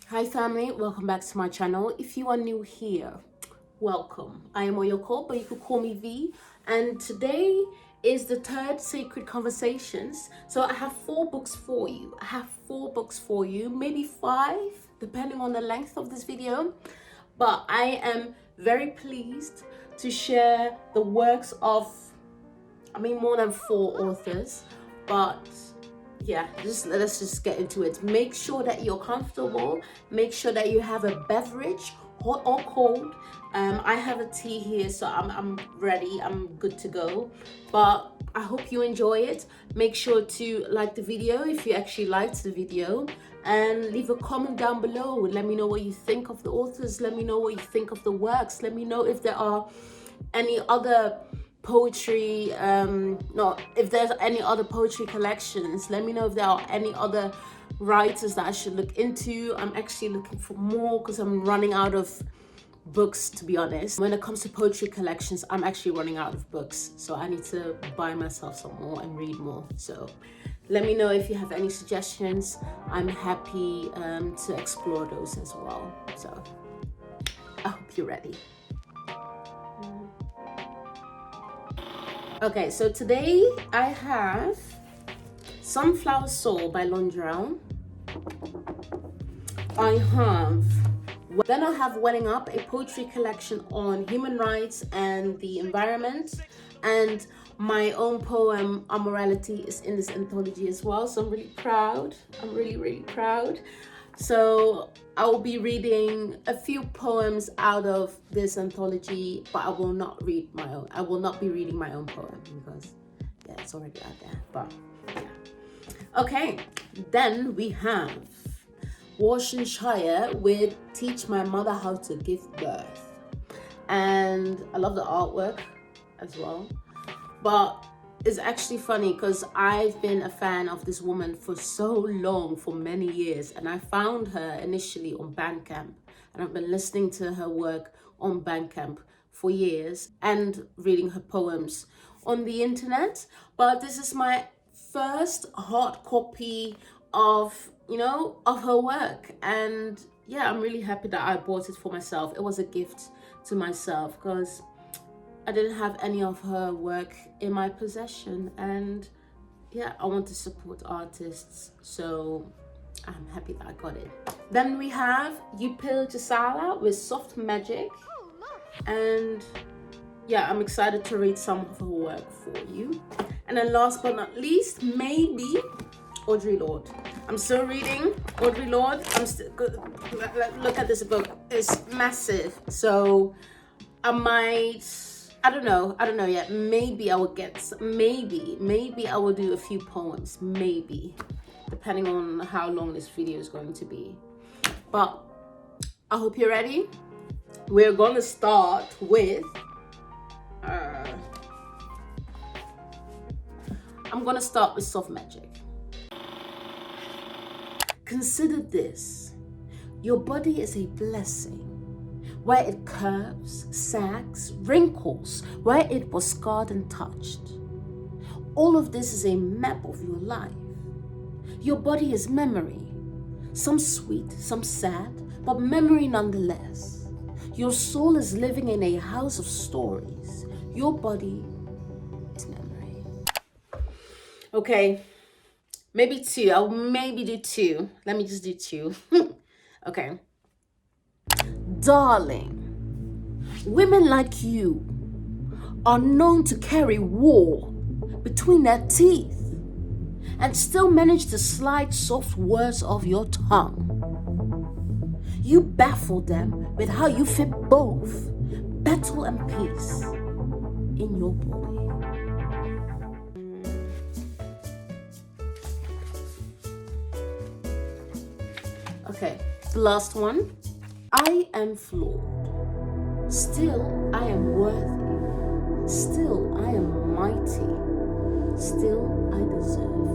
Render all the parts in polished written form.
Hi family, welcome back to my channel. If you are new here, welcome. I am OYOKO, but you could call me V. And today is the third Sacred Conversations. So I have 4 books for you. Maybe 5, depending on the length of this video. But I am very pleased to share the works of, more than 4 authors, but yeah, let's just get into it. Make sure that you're comfortable. Make sure that you have a beverage, hot or cold. I have a tea here, so I'm ready. I'm good to go. But I hope you enjoy it. Make sure to like the video if you actually liked the video, and leave a comment down below. Let me know what you think of the authors. Let me know what you think of the works. Let me know if there are any other poetry if there's any other poetry collections. Let me know if there are any other writers that I should look into. I'm actually looking for more because I'm running out of books, to be honest. When it comes to poetry collections, I'm actually running out of books, so I need to buy myself some more and read more. So let me know if you have any suggestions. I'm happy to explore those as well. So I hope you're ready. Okay, so today I have Sunflower Soul by Londrelle. Then I have Welling Up, a poetry collection on human rights and the environment. And my own poem, Amorality, is in this anthology as well. So I'm really proud. I'm really proud. So I will be reading a few poems out of this anthology, but I will not read my own. I will not be reading my own poem because it's already out there. But yeah. Okay, then we have Warsan Shire with Teach My Mother How to Give Birth. And I love the artwork as well. But it's actually funny because I've been a fan of this woman for so long, for many years, and I found her initially on Bandcamp, and I've been listening to her work on Bandcamp for years and reading her poems on the internet. But this is my first hard copy of her work, and yeah, I'm really happy that I bought it for myself. It was a gift to myself because I didn't have any of her work in my possession, and yeah, I want to support artists, so I'm happy that I got it. Then we have Upile Chisala with Soft Magic, and yeah, I'm excited to read some of her work for you. And then last but not least, maybe Audre Lorde. I'm still reading Audre Lorde. Look at this book, it's massive, so I don't know yet. Maybe I will maybe I will do a few poems, maybe, depending on how long this video is going to be. But I hope you're ready. We're going to start with I'm going to start with Soft Magic. Consider this: your body is a blessing, where it curves, sags, wrinkles, where it was scarred and touched. All of this is a map of your life. Your body is memory, some sweet, some sad, but memory nonetheless. Your soul is living in a house of stories. Your body is memory. Okay, maybe 2. I'll maybe do 2. Let me just do 2. Okay. Darling, women like you are known to carry war between their teeth and still manage to slide soft words off your tongue. You baffle them with how you fit both battle and peace in your body. Okay, the last one. I am flawed. Still, I am worthy. Still, I am mighty. Still, I deserve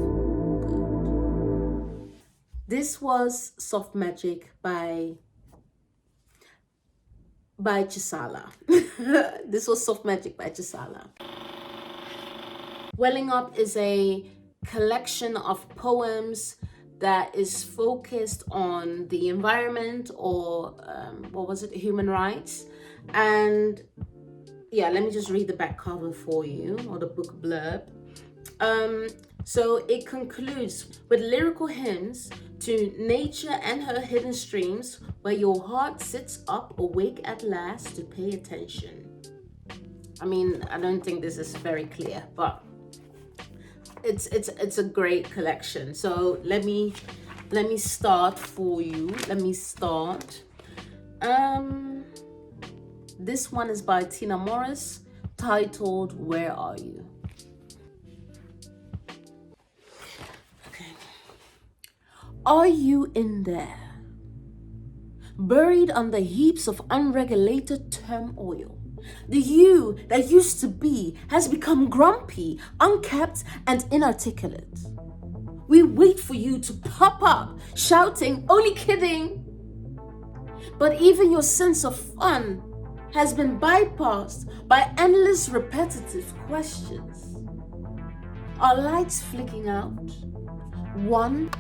good. This was Soft Magic by Chisala. This was Soft Magic by Chisala. Welling Up is a collection of poems that is focused on the environment or human rights. And yeah, let me just read the back cover for you, or the book blurb. So it concludes with lyrical hymns to nature and her hidden streams, where your heart sits up awake at last to pay attention. I mean, I don't think this is very clear, but it's a great collection. So let me start for you. This one is by Tina Morris, titled Where Are You? Okay. Are you in there? Buried under heaps of unregulated turmoil. The you that used to be has become grumpy, unkept, and inarticulate. We wait for you to pop up, shouting, "Only kidding!" But even your sense of fun has been bypassed by endless repetitive questions. Are lights flicking out, one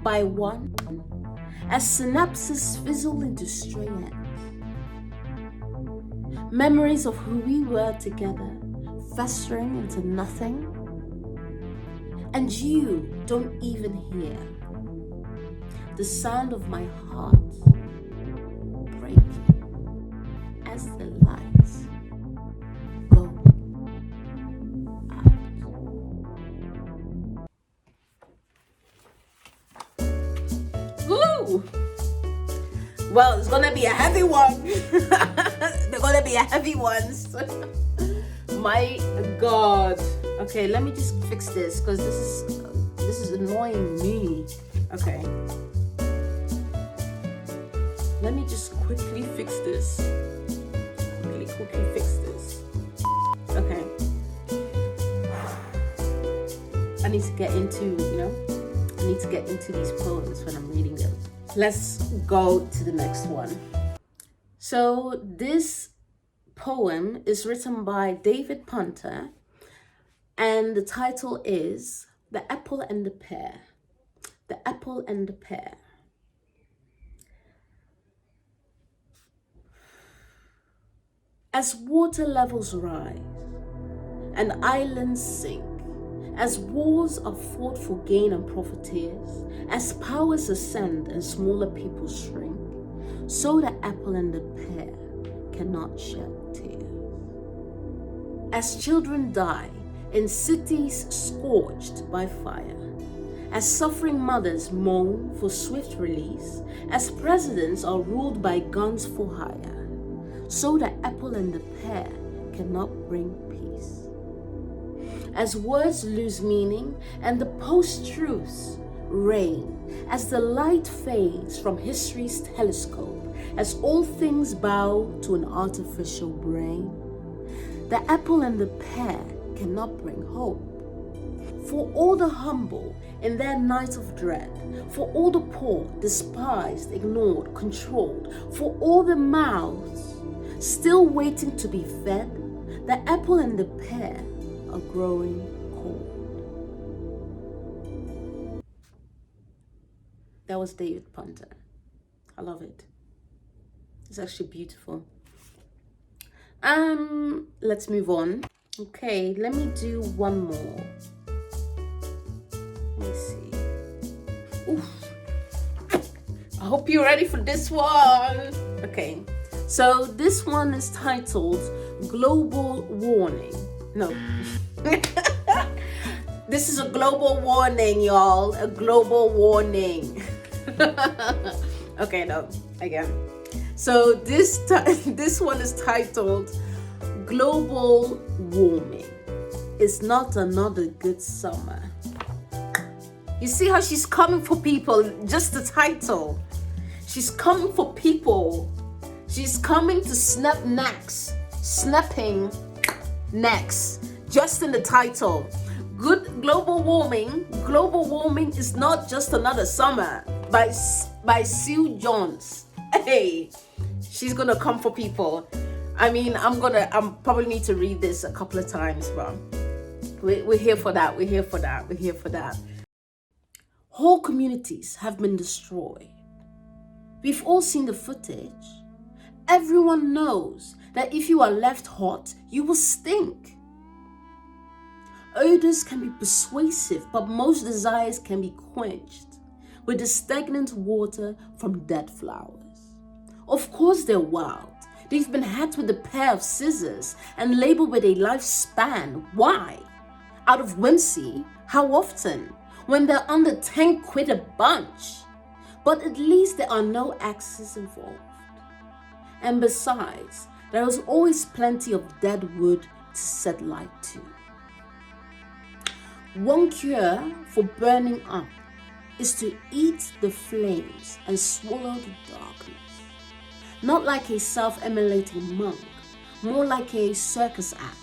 by one, as synapses fizzle into stray ends? Memories of who we were together, festering into nothing, and you don't even hear the sound of my heart breaking as the lights go out. Woo! Well, it's gonna be a heavy one. They're gonna be a heavy ones. My God. Okay, let me just fix this, because this is annoying me. Okay. Let me just quickly fix this. Quickly fix this. Okay. I need to get into, these poems when I'm reading them. Let's go to the next one. So this poem is written by David Punter, and the title is The Apple and the Pear. The Apple and the Pear. As water levels rise and islands sink, as wars are fought for gain and profiteers, as powers ascend and smaller people shrink, so the apple and the pear cannot shed tears. As children die in cities scorched by fire, as suffering mothers moan for swift release, as presidents are ruled by guns for hire, so the apple and the pear cannot bring peace. As words lose meaning and the post-truths reign, as the light fades from history's telescope, as all things bow to an artificial brain, the apple and the pear cannot bring hope. For all the humble in their night of dread, for all the poor, despised, ignored, controlled, for all the mouths still waiting to be fed, the apple and the pear are growing cold. That was David Punter. I love it. It's actually beautiful. Let's move on. Okay, let me do one more. Let me see. Oof. I hope you're ready for this one. Okay, so this one is titled Global Warning. No. This is a global warning, y'all. A global warning. Okay, no, again. So this one is titled Global Warming. It's not another good summer. You see how she's coming for people, just the title. She's coming for people. She's coming to snap necks. Snapping necks. Just in the title. Good global warming. Global warming is not just another summer. By Sue Jones. Hey, she's gonna come for people. I mean, I'm probably need to read this a couple of times, but we're here for that. We're here for that. Whole communities have been destroyed. We've all seen the footage. Everyone knows that if you are left hot, you will stink. Odors can be persuasive, but most desires can be quenched with the stagnant water from dead flowers. Of course they're wild. They've been hacked with a pair of scissors and labeled with a lifespan. Why? Out of whimsy? How often? When they're under 10 quid a bunch. But at least there are no axes involved. And besides, there is always plenty of dead wood to set light to. One cure for burning up is to eat the flames and swallow the darkness. Not like a self-immolating monk, more like a circus act.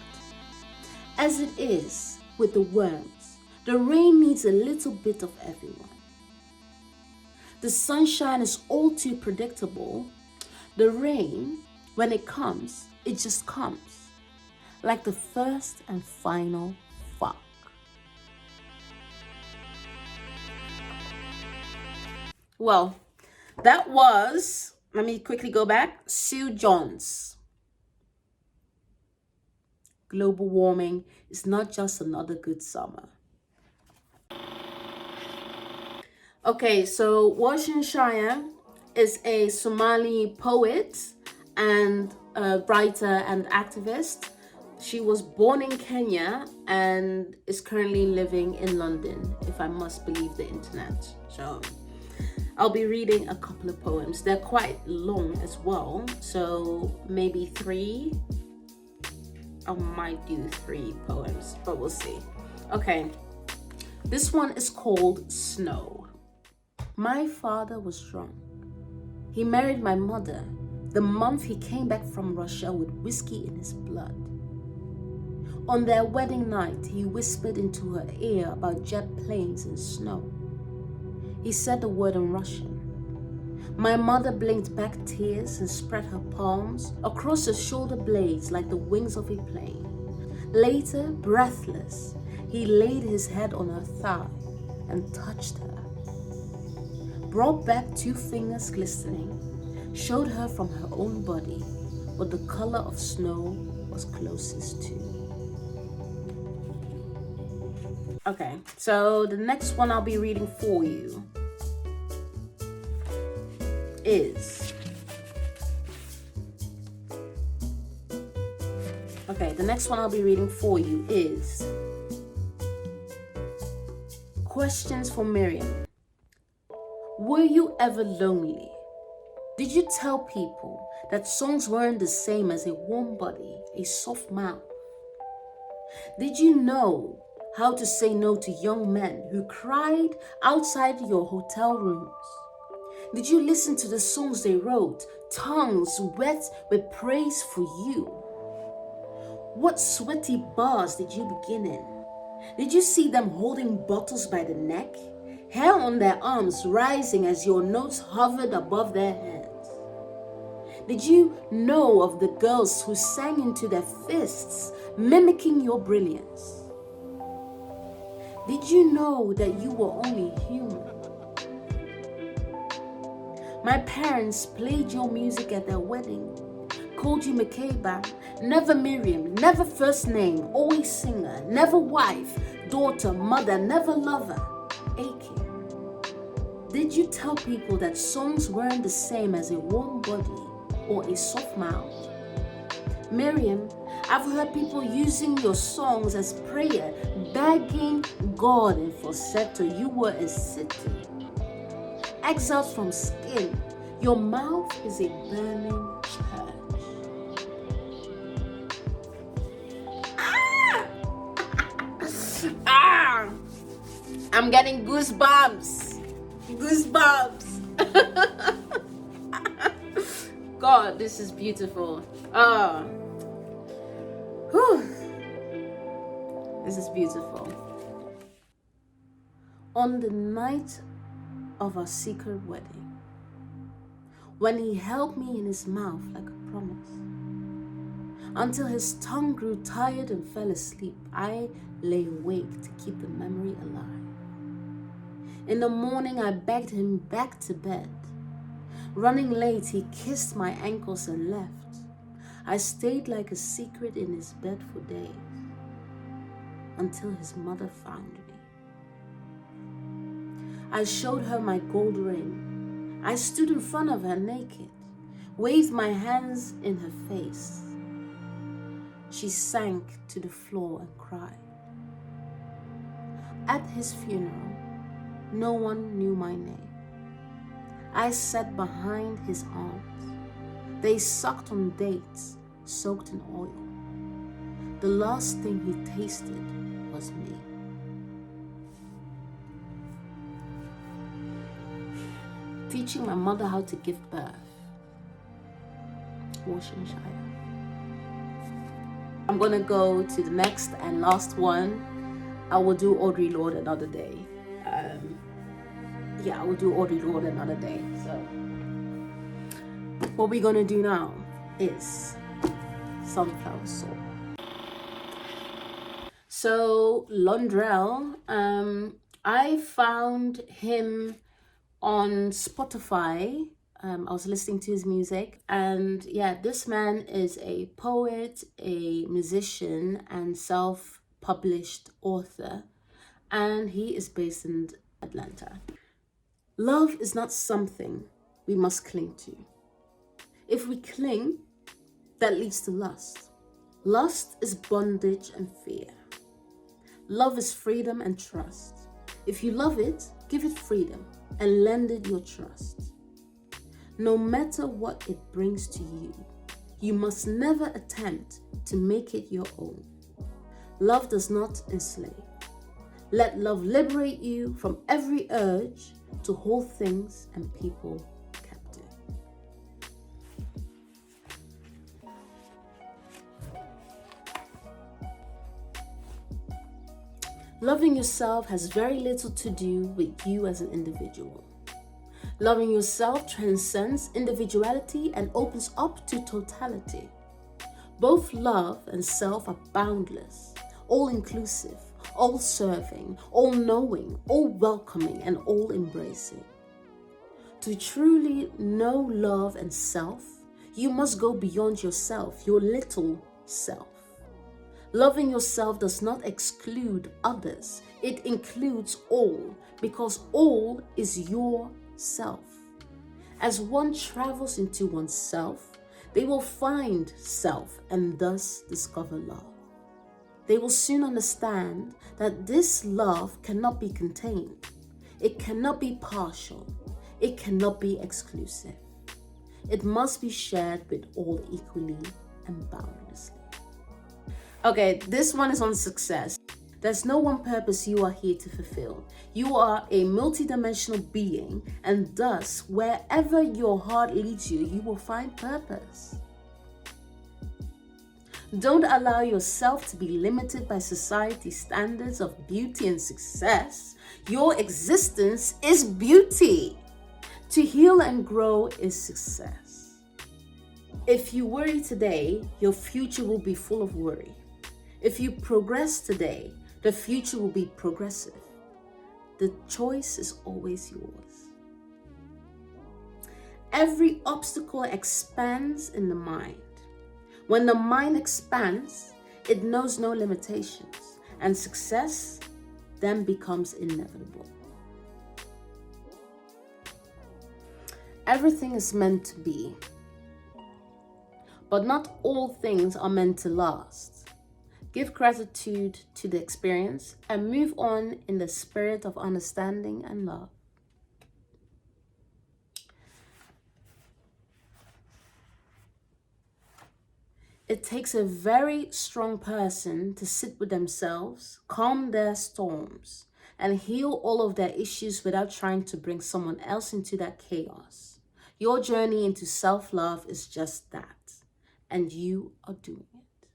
As it is with the worms, the rain needs a little bit of everyone. The sunshine is all too predictable. The rain, when it comes, it just comes. Like the first and final fuck. Well, that was, let me quickly go back, Sue Jones. Global warming is not just another good summer. Okay, so Warsan Shire is a Somali poet and a writer and activist. She was born in Kenya and is currently living in London, if I must believe the internet. So I'll be reading a couple of poems. They're quite long as well, so maybe 3. I might do 3 poems, but we'll see. Okay, this one is called Snow. My father was drunk. He married my mother the month he came back from Russia with whiskey in his blood. On their wedding night, he whispered into her ear about jet planes and snow. He said the word in Russian. My mother blinked back tears and spread her palms across her shoulder blades like the wings of a plane. Later, breathless, he laid his head on her thigh and touched her. Brought back 2 fingers glistening, showed her from her own body what the color of snow was closest to. Okay, so the next one I'll be reading for you is... Okay, the next one I'll be reading for you is Questions for Miriam. Were you ever lonely? Did you tell people that songs weren't the same as a warm body, a soft mouth? Did you know how to say no to young men who cried outside your hotel rooms? Did you listen to the songs they wrote, tongues wet with praise for you? What sweaty bars did you begin in? Did you see them holding bottles by the neck? Hair on their arms rising as your notes hovered above their heads? Did you know of the girls who sang into their fists, mimicking your brilliance? Did you know that you were only human? My parents played your music at their wedding, called you Makeba, never Miriam, never first name, always singer, never wife, daughter, mother, never lover, aching. Did you tell people that songs weren't the same as a warm body or a soft mouth? Miriam, I've heard people using your songs as prayer, begging God in falsetto. You were a city. Exiled from skin, your mouth is a burning church. I'm getting goosebumps. God, this is beautiful. This is beautiful. On the night of our secret wedding, when he held me in his mouth like a promise, until his tongue grew tired and fell asleep, I lay awake to keep the memory alive. In the morning, I begged him back to bed. Running late, he kissed my ankles and left. I stayed like a secret in his bed for days, until his mother found me. I showed her my gold ring. I stood in front of her naked, waved my hands in her face. She sank to the floor and cried. At his funeral, no one knew my name. I sat behind his arms. They sucked on dates soaked in oil. The last thing he tasted was me. Teaching my mother how to give birth. Warsan Shire. I'm gonna go to the next and last one. I will do Audre Lorde another day. I will do Audre Lorde another day. So what we're gonna do now is Sunflower Soul. So Londrelle, I found him on Spotify. I was listening to his music, and yeah, this man is a poet, a musician, and self-published author, and he is based in Atlanta. Love is not something we must cling to. If we cling, that leads to lust. Lust is bondage and fear. Love is freedom and trust. If you love it, give it freedom and lend it your trust. No matter what it brings to you, you must never attempt to make it your own. Love does not enslave. Let love liberate you from every urge to hold things and people captive. Loving yourself has very little to do with you as an individual. Loving yourself transcends individuality and opens up to totality. Both love and self are boundless, all-inclusive, all-serving, all-knowing, all-welcoming, and all-embracing. To truly know love and self, you must go beyond yourself, your little self. Loving yourself does not exclude others. It includes all, because all is your self. As one travels into oneself, they will find self and thus discover love. They will soon understand that this love cannot be contained. It cannot be partial. It cannot be exclusive. It must be shared with all equally and boundlessly. Okay, this one is on success. There's no one purpose you are here to fulfill. You are a multidimensional being, and thus, wherever your heart leads you, you will find purpose. Don't allow yourself to be limited by society's standards of beauty and success. Your existence is beauty. To heal and grow is success. If you worry today, your future will be full of worry. If you progress today, the future will be progressive. The choice is always yours. Every obstacle expands in the mind. When the mind expands, it knows no limitations, and success then becomes inevitable. Everything is meant to be, but not all things are meant to last. Give gratitude to the experience and move on in the spirit of understanding and love. It takes a very strong person to sit with themselves, calm their storms, and heal all of their issues without trying to bring someone else into that chaos. Your journey into self-love is just that, and you are doing it.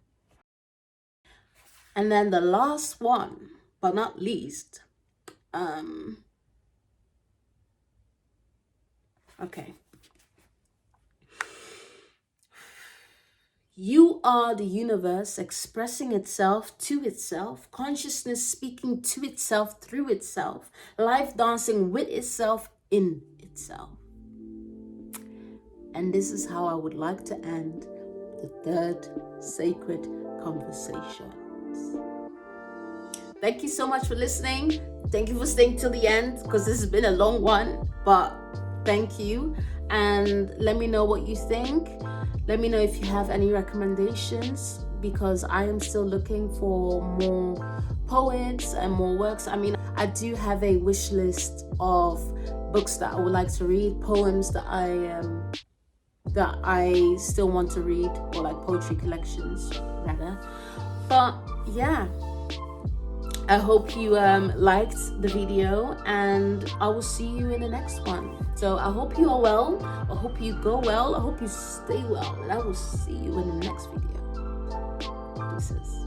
And then the last one, but not least, okay. You are the universe expressing itself to itself, consciousness speaking to itself through itself, life dancing with itself in itself. And this is how I would like to end the third sacred conversations. Thank you so much for listening. Thank you for staying till the end, because this has been a long one, but thank you. And let me know what you think. Let me know if you have any recommendations, because I am still looking for more poets and more works. I mean, I do have a wish list of books that I would like to read, poems that I still want to read, or like poetry collections rather. But yeah, I hope you liked the video, and I will see you in the next one. So I hope you are well, I hope you go well, I hope you stay well, and I will see you in the next video. Deuces.